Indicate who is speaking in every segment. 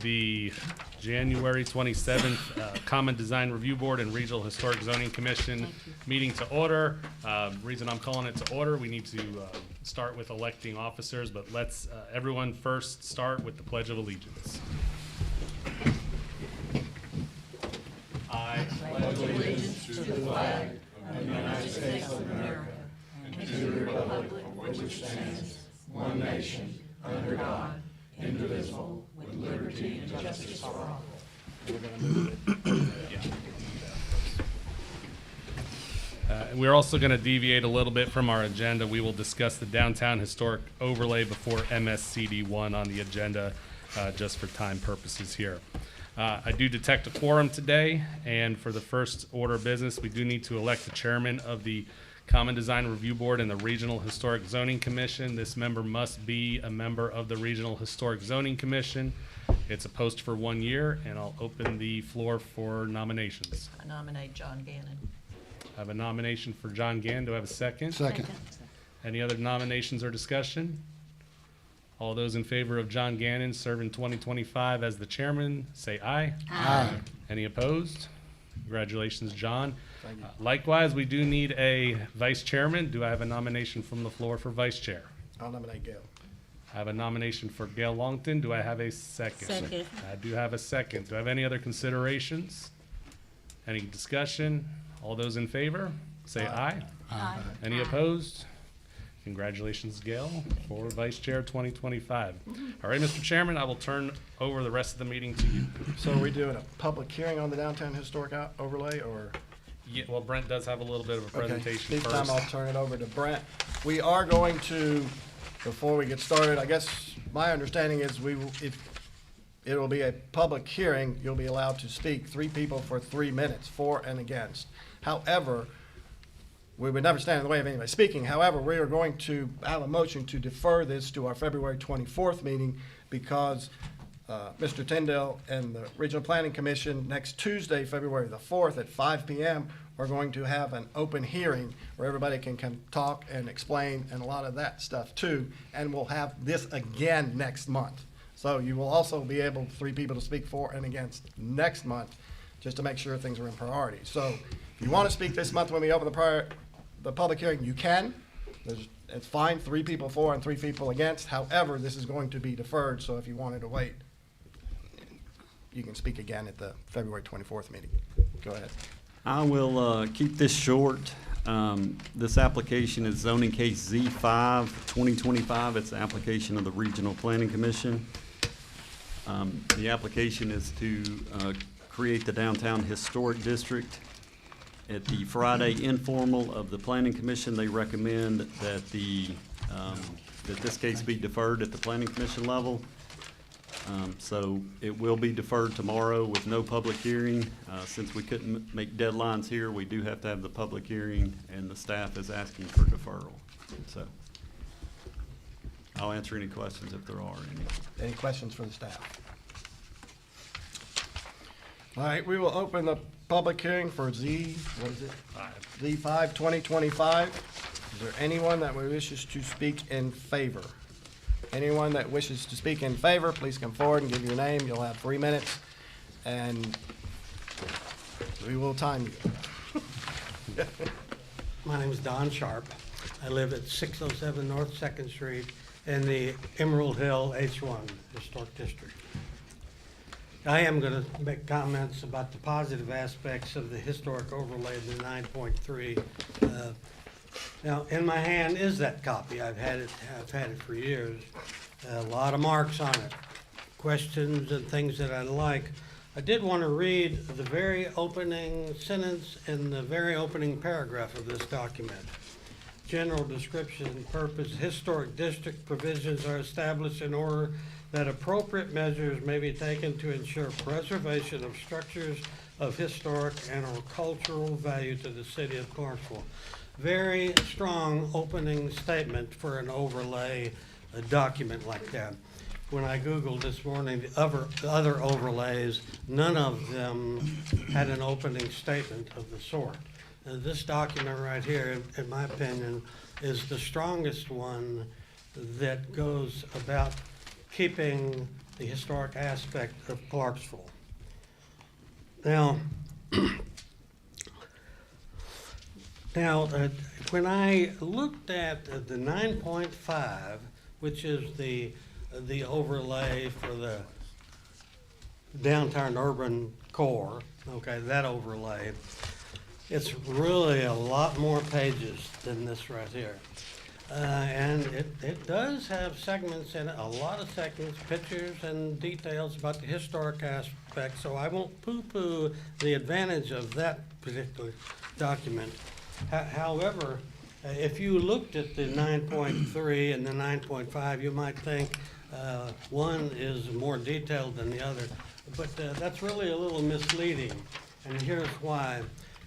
Speaker 1: the January 27th Common Design Review Board and Regional Historic Zoning Commission meeting to order. Reason I'm calling it to order, we need to start with electing officers, but let's everyone first start with the Pledge of Allegiance. I pledge allegiance to the flag of the United States of America and to the republic for which it stands, one nation, under God, indivisible, with liberty and justice for all. We're also going to deviate a little bit from our agenda. We will discuss the downtown historic overlay before MSCD1 on the agenda, just for time purposes here. I do detect a quorum today, and for the first order of business, we do need to elect the chairman of the Common Design Review Board and the Regional Historic Zoning Commission. This member must be a member of the Regional Historic Zoning Commission. It's a post for 1 year, and I'll open the floor for nominations.
Speaker 2: I nominate John Gannon.
Speaker 1: I have a nomination for John Gann. Do I have a second?
Speaker 3: Second.
Speaker 1: Any other nominations or discussion? All those in favor of John Gannon serving 2025 as the chairman, say aye.
Speaker 3: Aye.
Speaker 1: Any opposed? Congratulations, John. Likewise, we do need a vice chairman. Do I have a nomination from the floor for vice chair?
Speaker 3: I'll nominate Gail.
Speaker 1: I have a nomination for Gail Longton. Do I have a second?
Speaker 2: Second.
Speaker 1: I do have a second. Do I have any other considerations? Any discussion? All those in favor, say aye.
Speaker 2: Aye.
Speaker 1: Any opposed? Congratulations, Gail, for Vice Chair 2025. All right, Mr. Chairman, I will turn over the rest of the meeting to you.
Speaker 3: So are we doing a public hearing on the downtown historic overlay, or?
Speaker 1: Yeah, well, Brent does have a little bit of a
Speaker 3: Okay,
Speaker 1: presentation
Speaker 3: this
Speaker 1: first.
Speaker 3: time I'll turn it over to Brent. We are going to, before we get started, I guess my understanding is if it will be a public hearing, you'll be allowed to speak, 3 people for 3 minutes, for and against. However, we would never stand in the way of anybody speaking. However, we are going to have a motion to defer this to our February 24th meeting because Mr. Tyndall and the Regional Planning Commission next Tuesday, February the 4th at 5 p.m. are going to have an open hearing where everybody can come talk and explain and a lot of that stuff too. And we'll have this again next month. So you will also be able, 3 people to speak for and against next month, just to make sure things are in priority. So if you want to speak this month when we open the public hearing, you can. It's fine, 3 people for and 3 people against. However, this is going to be deferred, so if you wanted to wait, you can speak again at the February 24th meeting. Go ahead.
Speaker 4: I will keep this short. This application is zoning case Z5 2025. It's the application of the Regional Planning Commission. The application is to create the downtown historic district. At the Friday informal of the Planning Commission, they recommend that that this case be deferred at the Planning Commission level. So it will be deferred tomorrow with no public hearing. Since we couldn't make deadlines here, we do have to have the public hearing, and the staff is asking for deferral. So I'll answer any questions if there are any.
Speaker 3: Any questions for the staff? All right, we will open the public hearing for Z5 2025. Is there anyone that wishes to speak in favor? Anyone that wishes to speak in favor, please come forward and give your name. You'll have 3 minutes, and we will time you.
Speaker 5: My name is Don Sharp. I live at 607 North 2nd Street in the Emerald Hill H1 Historic District. I am going to make comments about the positive aspects of the historic overlay of the 9.3. Now, in my hand is that copy. I've had it for years. A lot of marks on it, questions and things that I like. I did want to read the very opening sentence in the very opening paragraph of this document. General description and purpose. Historic district provisions are established in order that appropriate measures may be taken to ensure preservation of structures of historic and or cultural value to the city of Clarksville. Very strong opening statement for an overlay, a document like that. When I Googled this morning the other overlays, none of them had an opening statement of the sort. And this document right here, in my opinion, is the strongest one that goes about keeping the historic aspect of Clarksville. Now, when I looked at the 9.5, which is the overlay for the downtown urban core, okay, that overlay, it's really a lot more pages than this right here. And it does have segments in it, a lot of segments, pictures and details about the historic aspect, so I won't poo-poo the advantage of that particular document. However, if you looked at the 9.3 and the 9.5, you might think one is more detailed than the other, but that's really a little misleading, and here's why.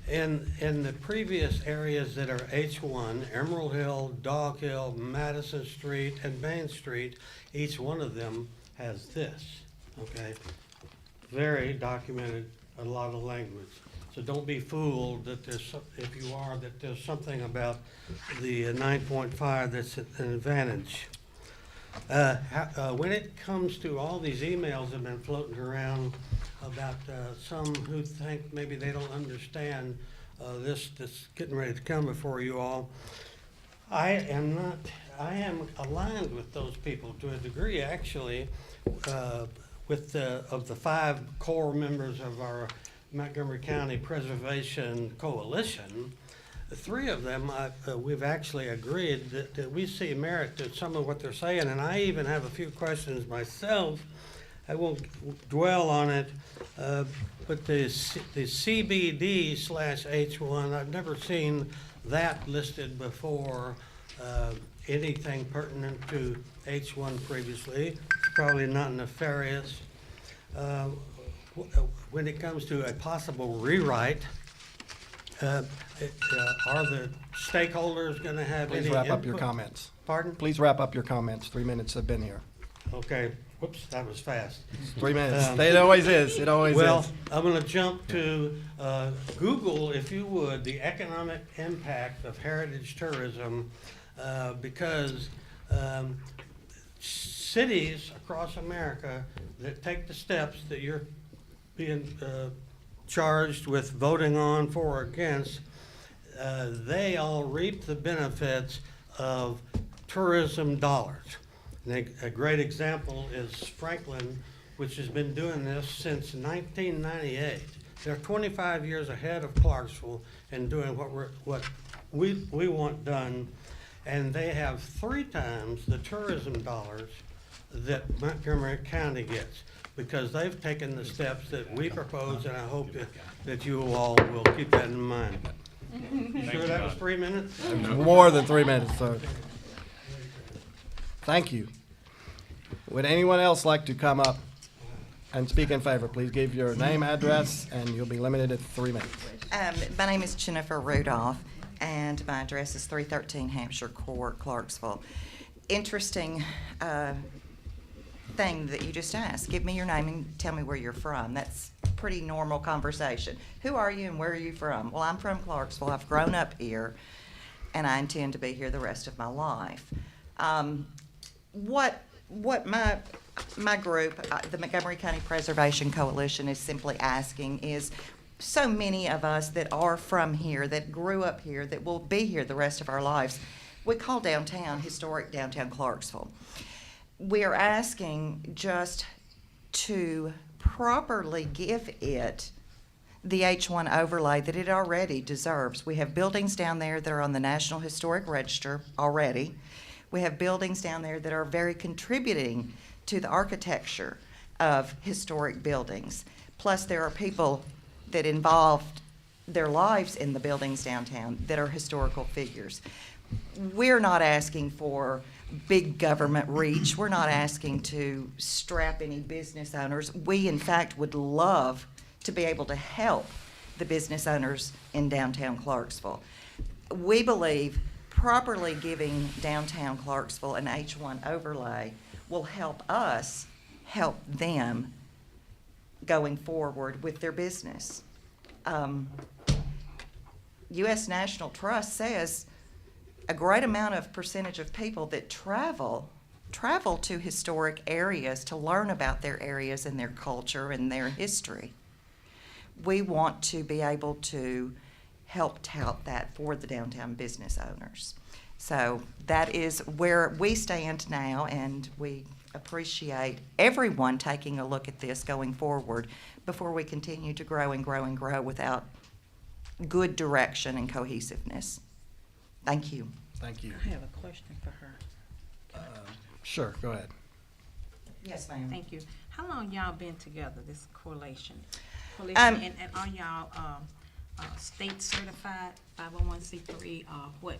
Speaker 5: In the previous areas that are H1, Emerald Hill, Dog Hill, Madison Street, and Main Street, each one of them has this, okay? Very documented, a lot of language. So don't be fooled that if you are, that there's something about the 9.5 that's an advantage. When it comes to all these emails that have been floating around about some who think maybe they don't understand this that's getting ready to come before you all, I am aligned with those people to a degree, actually, with of the 5 core members of our Montgomery County Preservation Coalition. 3 of them, we've actually agreed that we see merit to some of what they're saying, and I even have a few questions myself. I won't dwell on it, but the CBD/H1, I've never seen that listed before, anything pertinent to H1 previously. It's probably not nefarious. When it comes to a possible rewrite, are the stakeholders going to have any
Speaker 3: Please wrap up your
Speaker 5: input?
Speaker 3: comments.
Speaker 5: Pardon?
Speaker 3: Please wrap up your comments. 3 minutes have been here.
Speaker 5: Okay, whoops, that was fast.
Speaker 3: 3 minutes. It always is. It always
Speaker 5: Well,
Speaker 3: is.
Speaker 5: I'm going to jump to Google, if you would, the economic impact of heritage tourism, because cities across America that take the steps that you're being charged with voting on for or against, they all reap the benefits of tourism dollars. And a great example is Franklin, which has been doing this since 1998. They're 25 years ahead of Clarksville in doing what we want done, and they have 3 times the tourism dollars that Montgomery County gets, because they've taken the steps that we propose, and I hope that you all will keep that in mind. You sure that was 3 minutes?
Speaker 3: More than 3 minutes, so. Thank you. Would anyone else like to come up and speak in favor? Please give your name, address, and you'll be limited to 3 minutes.
Speaker 2: My name is Jennifer Rudolph, and my address is 313 Hampshire Court, Clarksville. Interesting thing that you just asked. Give me your name and tell me where you're from. That's pretty normal conversation. Who are you and where are you from? Well, I'm from Clarksville. I've grown up here, and I intend to be here the rest of my life. What my group, the Montgomery County Preservation Coalition, is simply asking is, so many of us that are from here, that grew up here, that will be here the rest of our lives, we call downtown, historic downtown Clarksville. We are asking just to properly give it the H1 overlay that it already deserves. We have buildings down there that are on the National Historic Register already. We have buildings down there that are very contributing to the architecture of historic buildings. Plus, there are people that involved their lives in the buildings downtown that are historical figures. We're not asking for big government reach. We're not asking to strap any business owners. We, in fact, would love to be able to help the business owners in downtown Clarksville. We believe properly giving downtown Clarksville an H1 overlay will help us help them going forward with their business. U.S. National Trust says a great amount of percentage of people that travel travel to historic areas to learn about their areas and their culture and their history. We want to be able to help tout that for the downtown business owners. So that is where we stand now, and we appreciate everyone taking a look at this going forward before we continue to grow and grow and grow without good direction and cohesiveness. Thank you.
Speaker 3: Thank you.
Speaker 6: I have a question for her.
Speaker 3: Sure, go ahead.
Speaker 2: Yes, ma'am.
Speaker 6: Thank you. How long y'all been together, this coalition?
Speaker 2: Um,
Speaker 6: And are y'all, state certified, 501c3, what,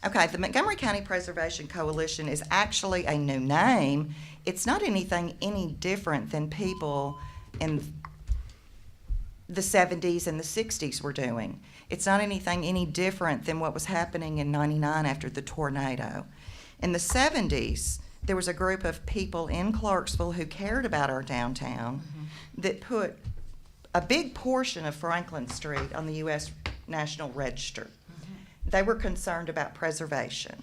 Speaker 2: Okay, the Montgomery County Preservation Coalition is actually a new name. It's not anything any different than people in the 70s and the 60s were doing. It's not anything any different than what was happening in '99 after the tornado. In the 70s, there was a group of people in Clarksville who cared about our downtown that put a big portion of Franklin Street on the U.S. National Register. They were concerned about preservation.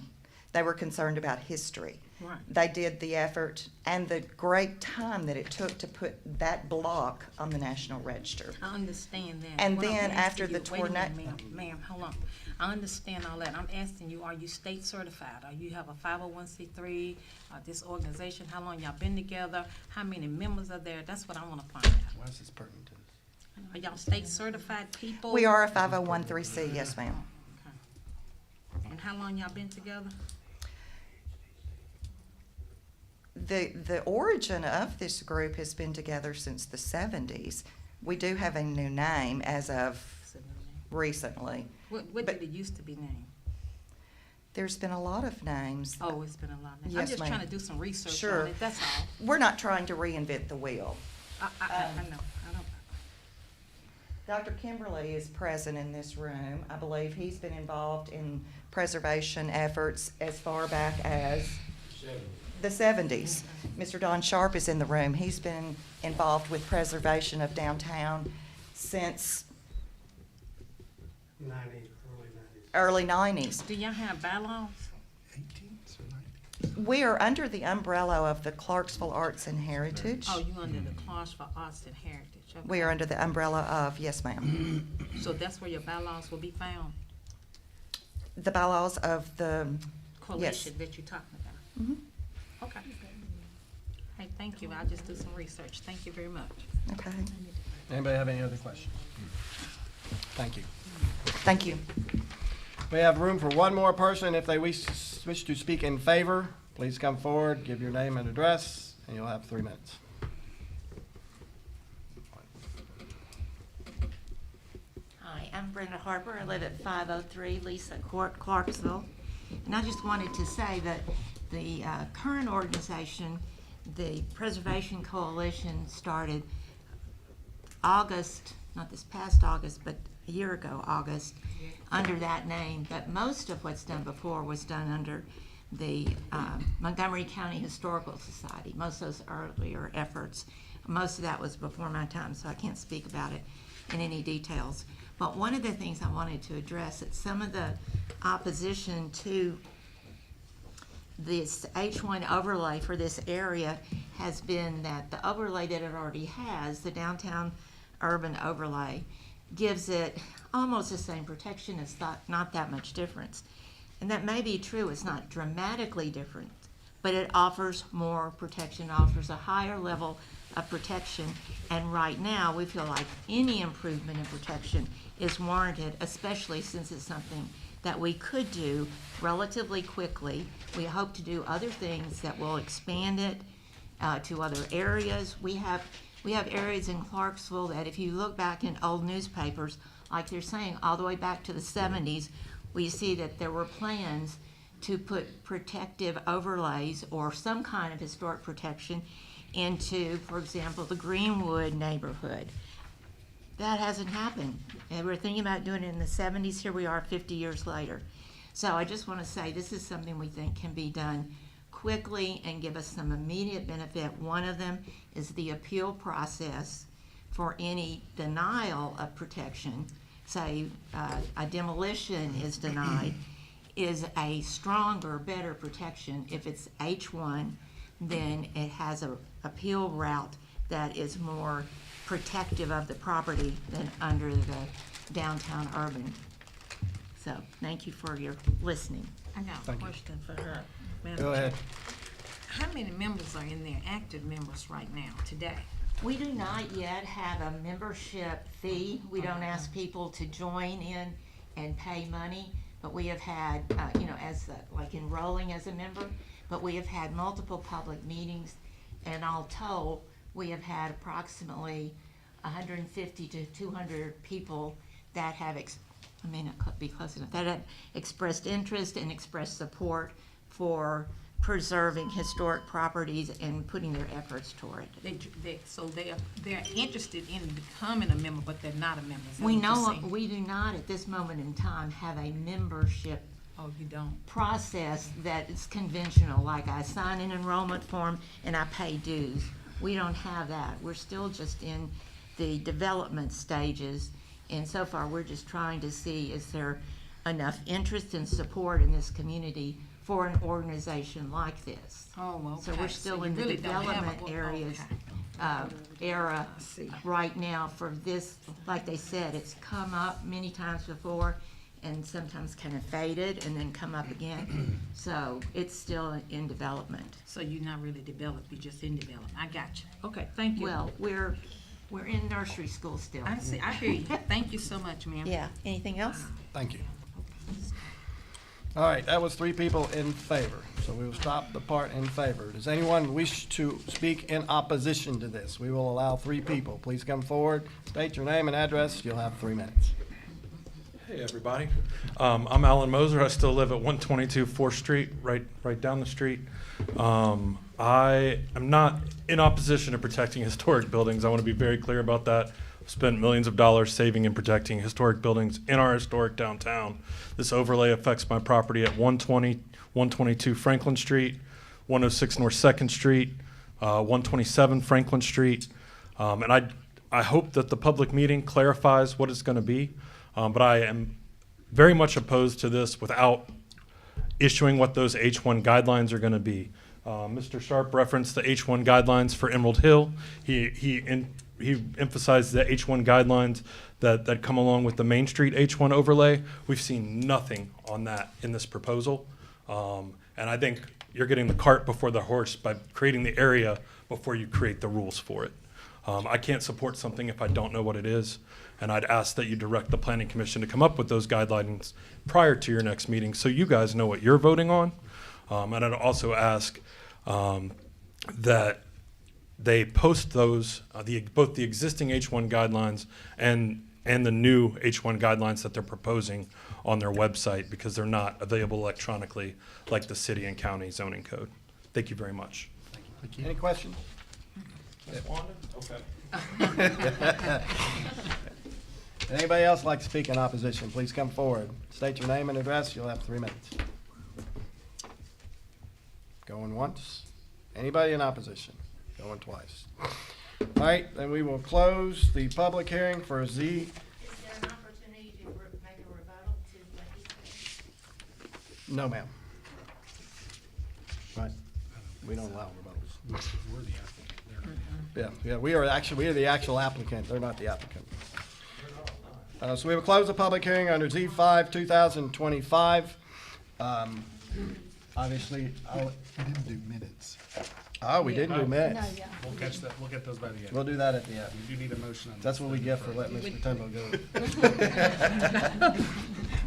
Speaker 2: They were concerned about history.
Speaker 6: Right.
Speaker 2: They did the effort and the great time that it took to put that block on the National Register.
Speaker 6: I understand that.
Speaker 2: And
Speaker 6: What I'm
Speaker 2: then after
Speaker 6: asking
Speaker 2: the
Speaker 6: you- wait a minute,
Speaker 2: tornado-
Speaker 6: Ma'am, hold on. I understand all that. I'm asking you, are you state certified? Are you have a 501c3, this organization? How long y'all been together? How many members are there? That's what I wanna find out.
Speaker 3: Why is this pertinent to us?
Speaker 6: Are y'all state certified people?
Speaker 2: We are a 501(c), yes, ma'am.
Speaker 6: Okay. And how long y'all been together?
Speaker 2: The origin of this group has been together since the 70s. We do have a new name as of recently.
Speaker 6: What
Speaker 2: But-
Speaker 6: did it used to be named?
Speaker 2: There's been a lot of names.
Speaker 6: Oh, it's been a lot. I'm
Speaker 2: Yes,
Speaker 6: just
Speaker 2: ma'am.
Speaker 6: trying to do some research
Speaker 2: Sure.
Speaker 6: on it, that's all.
Speaker 2: We're not trying to reinvent the wheel.
Speaker 6: I know, I don't.
Speaker 2: Dr. Kimberly is present in this room. I believe he's been involved in preservation efforts as far back as the 70s. Mr. Don Sharp is in the room. He's been involved with preservation of downtown since
Speaker 5: 90s,
Speaker 2: early
Speaker 5: early 90s.
Speaker 2: 90s.
Speaker 6: Do y'all have bylaws?
Speaker 2: We are under the umbrella of the Clarksville Arts and Heritage.
Speaker 6: Oh, you under the Clarksville Arts and Heritage, okay.
Speaker 2: We are under the umbrella of, yes, ma'am,
Speaker 6: So that's where your bylaws will be found,
Speaker 2: the bylaws of the,
Speaker 6: coalition that you're talking about?
Speaker 2: Mhm.
Speaker 6: Okay. Hey, thank you, I'll just do some research, thank you very much.
Speaker 2: Okay,
Speaker 3: Anybody have any other questions? Thank you.
Speaker 2: thank you.
Speaker 3: We have room for one more person. If they wish to speak in favor, please come forward, give your name and address, and you'll have 3 minutes.
Speaker 7: Hi, I'm Brenda Harper. I live at 503 Lisa Court, Clarksville. And I just wanted to say that the current organization, the Preservation Coalition, started August, not this past August, but a year ago, August, under that name. But most of what's done before was done under the Montgomery County Historical Society, most of those earlier efforts. Most of that was before my time, so I can't speak about it in any details. But one of the things I wanted to address is some of the opposition to this H1 overlay for this area has been that the overlay that it already has, the downtown urban overlay, gives it almost the same protection. It's not that much difference. And that may be true, it's not dramatically different, but it offers more protection, offers a higher level of protection. And right now, we feel like any improvement in protection is warranted, especially since it's something that we could do relatively quickly. We hope to do other things that will expand it to other areas. We have areas in Clarksville that if you look back in old newspapers, like they're saying, all the way back to the 70s, we see that there were plans to put protective overlays or some kind of historic protection into, for example, the Greenwood neighborhood. That hasn't happened. And we were thinking about doing it in the 70s. Here we are 50 years later. So I just want to say this is something we think can be done quickly and give us some immediate benefit. One of them is the appeal process for any denial of protection. Say a demolition is denied. is a stronger, better protection. If it's H1, then it has a appeal route that is more protective of the property than under the downtown urban. So, thank you for your listening.
Speaker 6: I got a
Speaker 3: Thank you.
Speaker 6: question for her. Madam
Speaker 3: Go ahead.
Speaker 6: Chair. How many members are in there, active members right now, today?
Speaker 7: We do not yet have a membership fee. We don't ask people to join in and pay money, but we have had, like enrolling as a member, but we have had multiple public meetings, and all told, we have had approximately 150 to 200 people that have, I may not be close enough, that have expressed interest and expressed support for preserving historic properties and putting their efforts toward it.
Speaker 6: So they're interested in becoming a member, but they're not a member. Is that
Speaker 7: We
Speaker 6: what you're
Speaker 7: know,
Speaker 6: saying?
Speaker 7: we do not at this moment in time have a membership
Speaker 6: Oh, you don't?
Speaker 7: process that is conventional, like I sign an enrollment form and I pay dues. We don't have that. We're still just in the development stages, and so far, we're just trying to see, is there enough interest and support in this community for an organization like this?
Speaker 6: Oh, well,
Speaker 7: So
Speaker 6: okay.
Speaker 7: we're still
Speaker 6: you
Speaker 7: in the
Speaker 6: really don't have
Speaker 7: development
Speaker 6: a-
Speaker 7: areas,
Speaker 6: okay.
Speaker 7: era
Speaker 6: I see.
Speaker 7: right now for this. Like they said, it's come up many times before and sometimes kind of faded and then come up again. So it's still in development.
Speaker 6: So you're not really developed, you're just in development. I got you. Okay, thank you.
Speaker 7: Well, we're in nursery school still.
Speaker 6: I see, I hear you. Thank you so much, ma'am.
Speaker 7: Yeah, anything else?
Speaker 3: Thank you. All right, that was 3 people in favor, so we will stop the part in favor. Does anyone wish to speak in opposition to this? We will allow 3 people. Please come forward, state your name and address. You'll have 3 minutes.
Speaker 8: Hey, everybody. I'm Alan Moser. I still live at 122 4th Street, right down the street. I am not in opposition to protecting historic buildings. I want to be very clear about that. I've spent millions of dollars saving and protecting historic buildings in our historic downtown. This overlay affects my property at 122 Franklin Street, 106 North 2nd Street, 127 Franklin Street. And I hope that the public meeting clarifies what it's going to be. But I am very much opposed to this without issuing what those H1 guidelines are going to be. Mr. Sharp referenced the H1 guidelines for Emerald Hill. He emphasized the H1 guidelines that come along with the Main Street H1 overlay. We've seen nothing on that in this proposal. And I think you're getting the cart before the horse by creating the area before you create the rules for it. I can't support something if I don't know what it is. And I'd ask that you direct the Planning Commission to come up with those guidelines prior to your next meeting so you guys know what you're voting on. And I'd also ask that they post those, both the existing H1 guidelines and the new H1 guidelines that they're proposing on their website, because they're not available electronically like the city and county zoning code. Thank you very much.
Speaker 3: Any questions?
Speaker 8: Okay.
Speaker 3: Anybody else like to speak in opposition? Please come forward. State your name and address. You'll have 3 minutes. Going once. Anybody in opposition? Going twice. All right, then we will close the public hearing for Z.
Speaker 7: Is there an opportunity to make a rebuttal to what he said?
Speaker 3: No, ma'am. Right. We don't allow rebuttals.
Speaker 1: We're the applicant. They're not.
Speaker 3: Yeah, we are the actual applicant. They're not the applicant. So we will close the public hearing under Z5 2025. Obviously,
Speaker 9: We didn't do minutes.
Speaker 3: we didn't do minutes.
Speaker 1: We'll catch that, we'll get those by the end.
Speaker 3: We'll do that at the end.
Speaker 1: We do need a motion on
Speaker 3: That's
Speaker 1: this.
Speaker 3: what we get for letting Mr. Tindall go.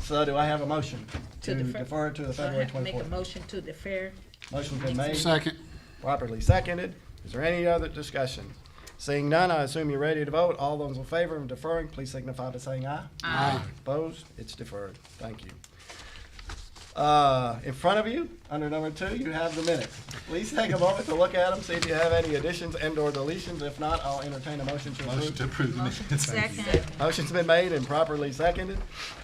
Speaker 3: So do I have a motion to defer to the February
Speaker 6: So I have to make a
Speaker 3: 24th?
Speaker 6: motion to defer.
Speaker 3: Motion's been made,
Speaker 9: Second.
Speaker 3: properly seconded. Is there any other discussion? Seeing none, I assume you're ready to vote. All those in favor of deferring, please signify by saying aye.
Speaker 6: Aye.
Speaker 3: Opposed? It's deferred. Thank you. In front of you, under number 2, you have the minutes. Please take a moment to look at them, see if you have any additions and/or deletions. If not, I'll entertain a motion to
Speaker 9: Motion to
Speaker 3: approve.
Speaker 9: approve the minutes.
Speaker 6: Second.
Speaker 3: Motion's been made and properly seconded.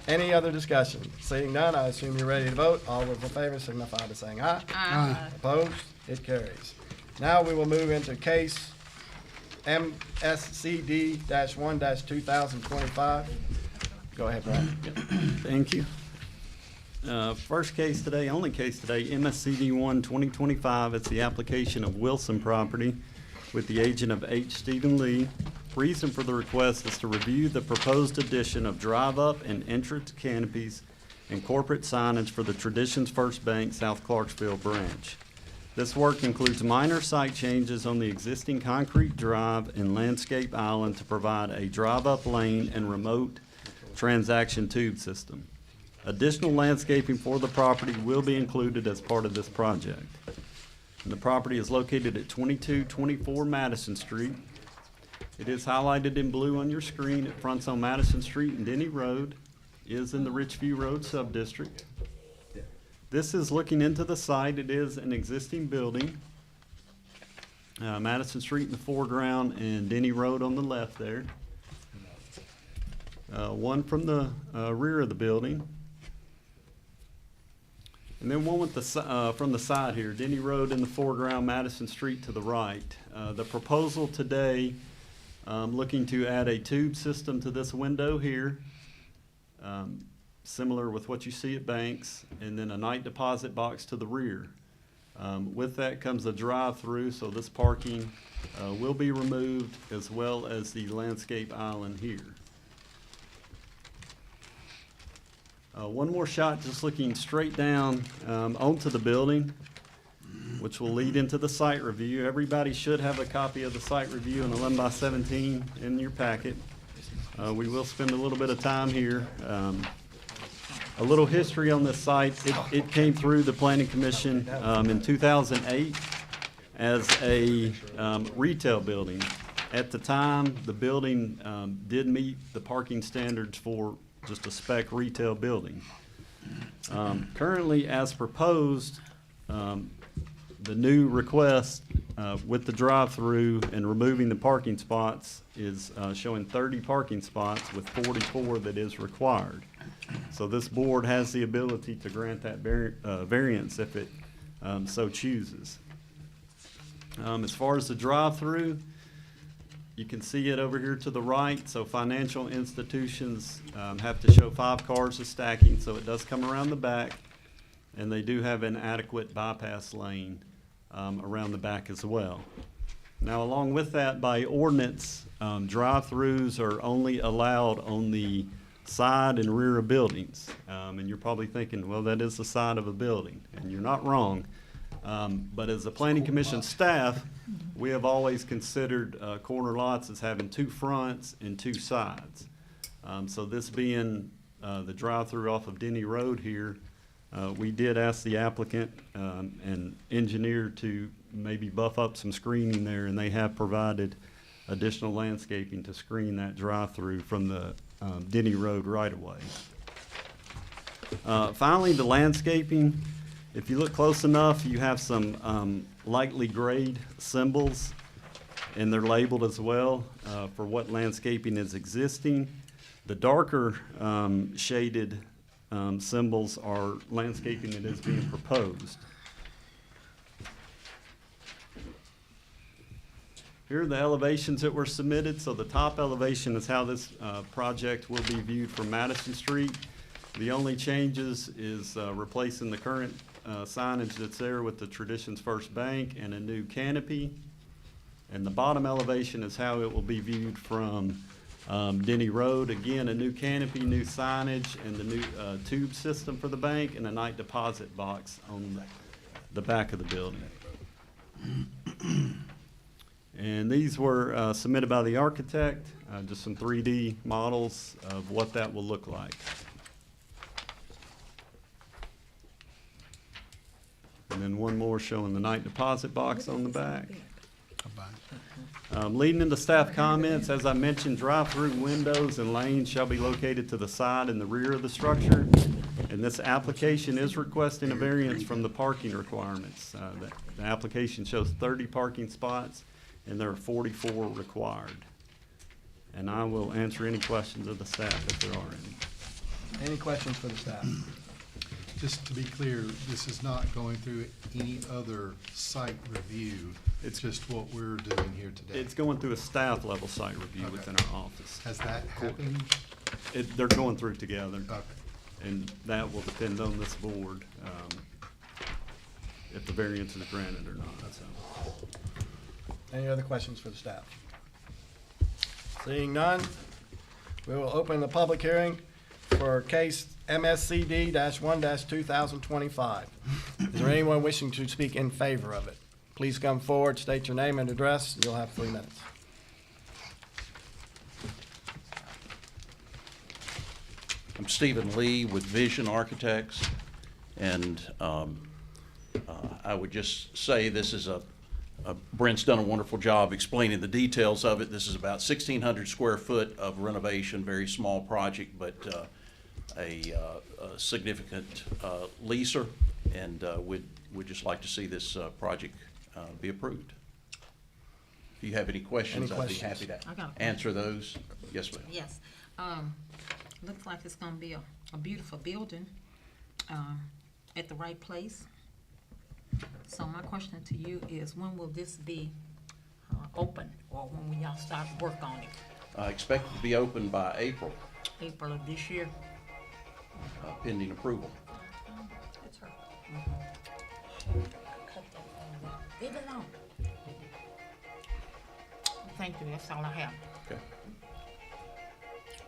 Speaker 3: Any other discussion? Seeing none, I assume you're ready to vote. All those in favor signify by saying aye.
Speaker 6: Aye.
Speaker 3: Opposed? It carries. Now we will move into case MSCD-1-2025. Go ahead, Brian.
Speaker 4: Thank you. First case today, only case today, MSCD 1 2025. It's the application of Wilson property with the agent of H. Stephen Lee. Reason for the request is to review the proposed addition of drive-up and entrance canopies and corporate signage for the Traditions First Bank South Clarksville branch. This work includes minor site changes on the existing concrete drive and landscape island to provide a drive-up lane and remote transaction tube system. Additional landscaping for the property will be included as part of this project. And the property is located at 2224 Madison Street. It is highlighted in blue on your screen. It fronts on Madison Street and Denny Road, is in the Richview Road subdistrict. This is looking into the site. It is an existing building. Madison Street in the foreground and Denny Road on the left there. One from the rear of the building. And then one with the, from the side here, Denny Road in the foreground, Madison Street to the right. The proposal today, looking to add a tube system to this window here, similar with what you see at Banks, and then a night deposit box to the rear. With that comes a drive-through, so this parking will be removed, as well as the landscape island here. One more shot, just looking straight down onto the building, which will lead into the site review. Everybody should have a copy of the site review in 11x17 in your packet. We will spend a little bit of time here. A little history on this site. It came through the Planning Commission in 2008 as a retail building. At the time, the building did meet the parking standards for just a spec retail building. Currently, as proposed, the new request with the drive-through and removing the parking spots is showing 30 parking spots with 44 that is required. So this board has the ability to grant that variance if it so chooses. As far as the drive-through, you can see it over here to the right. So financial institutions have to show 5 cars of stacking, so it does come around the back. And they do have an adequate bypass lane around the back as well. Now, along with that, by ordinance, drive-throughs are only allowed on the side and rear of buildings. And you're probably thinking, well, that is the side of a building, and you're not wrong. But as a Planning Commission staff, we have always considered corner lots as having 2 fronts and 2 sides. So this being the drive-through off of Denny Road here, we did ask the applicant and engineer to maybe buff up some screening there, and they have provided additional landscaping to screen that drive-through from the Denny Road right-of-way. Finally, the landscaping. If you look close enough, you have some lightly grayed symbols, and they're labeled as well for what landscaping is existing. The darker shaded symbols are landscaping that is being proposed. Here are the elevations that were submitted. So the top elevation is how this project will be viewed from Madison Street. The only changes is replacing the current signage that's there with the Traditions First Bank and a new canopy. And the bottom elevation is how it will be viewed from Denny Road. Again, a new canopy, new signage, and the new tube system for the bank, and a night deposit box on the back of the building. And these were submitted by the architect, just some 3D models of what that will look like. And then one more showing the night deposit box on the back. Leading into staff comments, as I mentioned, drive-through windows and lanes shall be located to the side and the rear of the structure. And this application is requesting a variance from the parking requirements. The application shows 30 parking spots, and there are 44 required. And I will answer any questions of the staff if there are any.
Speaker 3: Any questions for the staff?
Speaker 9: Just to be clear, this is not going through any other site review. It's just what we're doing here today.
Speaker 4: It's going through a staff level site review
Speaker 9: Okay.
Speaker 4: within our office.
Speaker 9: Has that happened?
Speaker 4: They're going through together.
Speaker 9: Okay.
Speaker 4: And that will depend on this board, if the variance is granted or not, so.
Speaker 3: Any other questions for the staff? Seeing none, we will open the public hearing for case MSCD-1-2025. Is there anyone wishing to speak in favor of it? Please come forward, state your name and address. You'll have 3 minutes.
Speaker 10: I'm Stephen Lee with Vision Architects, and I would just say this is Brent's done a wonderful job explaining the details of it. This is about 1,600 square foot of renovation, very small project, but a significant leaser, and we'd just like to see this project be approved. If you have any questions,
Speaker 3: Any
Speaker 10: I'd be
Speaker 3: questions?
Speaker 10: happy
Speaker 6: I got a
Speaker 10: to
Speaker 6: question.
Speaker 10: answer those. Yes, ma'am.
Speaker 6: Yes, looks like it's gonna be a beautiful building, at the right place. So my question to you is, when will this be, open, or when will y'all start work on it?
Speaker 10: I expect it to be open by April,
Speaker 6: April of this year?
Speaker 10: pending approval.
Speaker 6: That's her. Cut that thing down. Leave it alone. Thank you, that's all I have.
Speaker 10: Okay.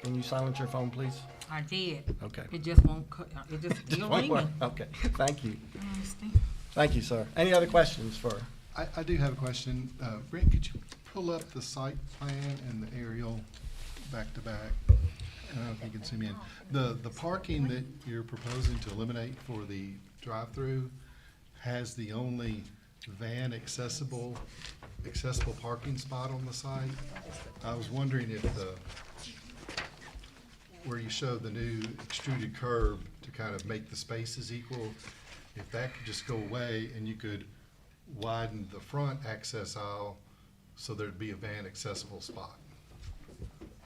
Speaker 3: Can you silence your phone, please?
Speaker 6: I did.
Speaker 3: Okay.
Speaker 6: It just won't cut, it just still
Speaker 3: One more.
Speaker 6: ringing.
Speaker 3: Okay, thank you.
Speaker 6: I understand.
Speaker 3: Thank you, sir. Any other questions for?
Speaker 9: I do have a question. Brent, could you pull up the site plan and the aerial back to back? I don't know if you can zoom in. The parking that you're proposing to eliminate for the drive-through has the only van accessible parking spot on the site. I was wondering if where you show the new extruded curb to kind of make the spaces equal, if that could just go away and you could widen the front access aisle so there'd be a van accessible spot.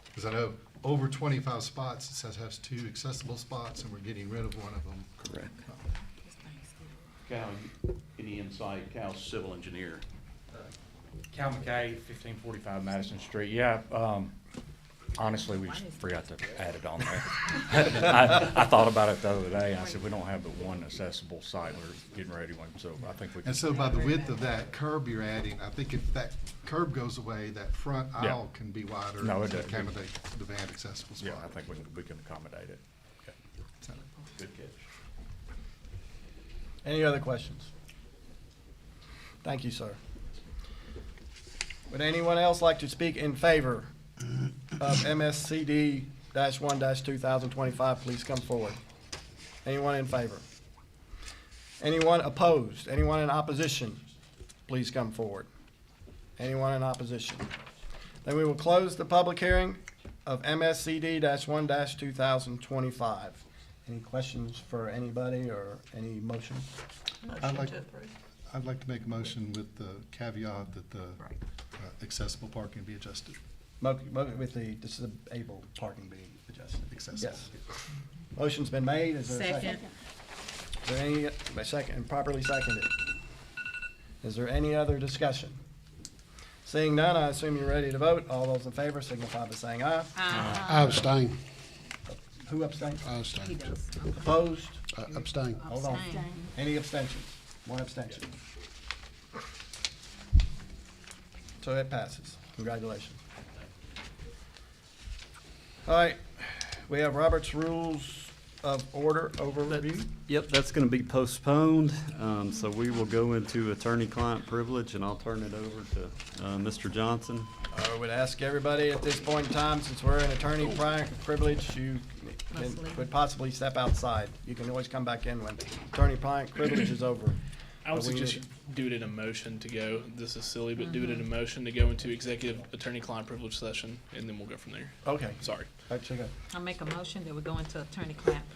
Speaker 9: Because I know over 25 spots, it says has 2 accessible spots and we're getting rid of one of them.
Speaker 10: Correct. Cal, any insight? Cal's civil engineer.
Speaker 11: Cal McKay, 1545 Madison Street. Yeah, honestly, we just forgot to add it on there. I thought about it the other day, and I said, we don't have but one accessible site. We're getting ready one, so I think we can.
Speaker 9: And so by the width of that curb you're adding, I think if that curb goes away, that front
Speaker 11: Yeah.
Speaker 9: aisle can be wider
Speaker 11: No, it
Speaker 9: to
Speaker 11: does.
Speaker 9: accommodate the van accessible spot.
Speaker 11: Yeah, I think we can accommodate it.
Speaker 10: Good catch.
Speaker 3: Any other questions? Thank you, sir. Would anyone else like to speak in favor of MSCD-1-2025? Please come forward. Anyone in favor? Anyone opposed? Anyone in opposition? Please come forward. Anyone in opposition? Then we will close the public hearing of MSCD-1-2025. Any questions for anybody or any motion?
Speaker 9: I'd like to make a motion with the caveat that the accessible parking be adjusted.
Speaker 3: With the disabled parking being adjusted.
Speaker 9: Accessible.
Speaker 3: Yes. Motion's been made. Is there a second?
Speaker 6: Second.
Speaker 3: Is there any, second, properly seconded? Is there any other discussion? Seeing none, I assume you're ready to vote. All those in favor signify by saying aye.
Speaker 12: I abstain.
Speaker 3: Who abstained?
Speaker 12: I
Speaker 6: He
Speaker 12: abstain.
Speaker 6: does.
Speaker 3: Opposed?
Speaker 12: Abstain.
Speaker 3: Hold on.
Speaker 6: Abstain.
Speaker 3: Any abstentions? One abstention. So it passes. Congratulations. All right, we have Robert's Rules of Order overview.
Speaker 4: Yep, that's gonna be postponed, so we will go into attorney-client privilege, and I'll turn it over to, Mr. Johnson.
Speaker 3: I would ask everybody at this point in time, since we're in attorney-client privilege, you could possibly step outside. You can always come back in when attorney-client privilege is over.
Speaker 13: I would
Speaker 3: But we
Speaker 13: suggest
Speaker 3: need-
Speaker 13: you do it in a motion to go, this is silly, but do it in a motion to go into executive attorney-client privilege session, and then we'll go from there.
Speaker 3: Okay,
Speaker 13: Sorry.
Speaker 3: actually, go.
Speaker 6: I make a motion that we go into attorney-client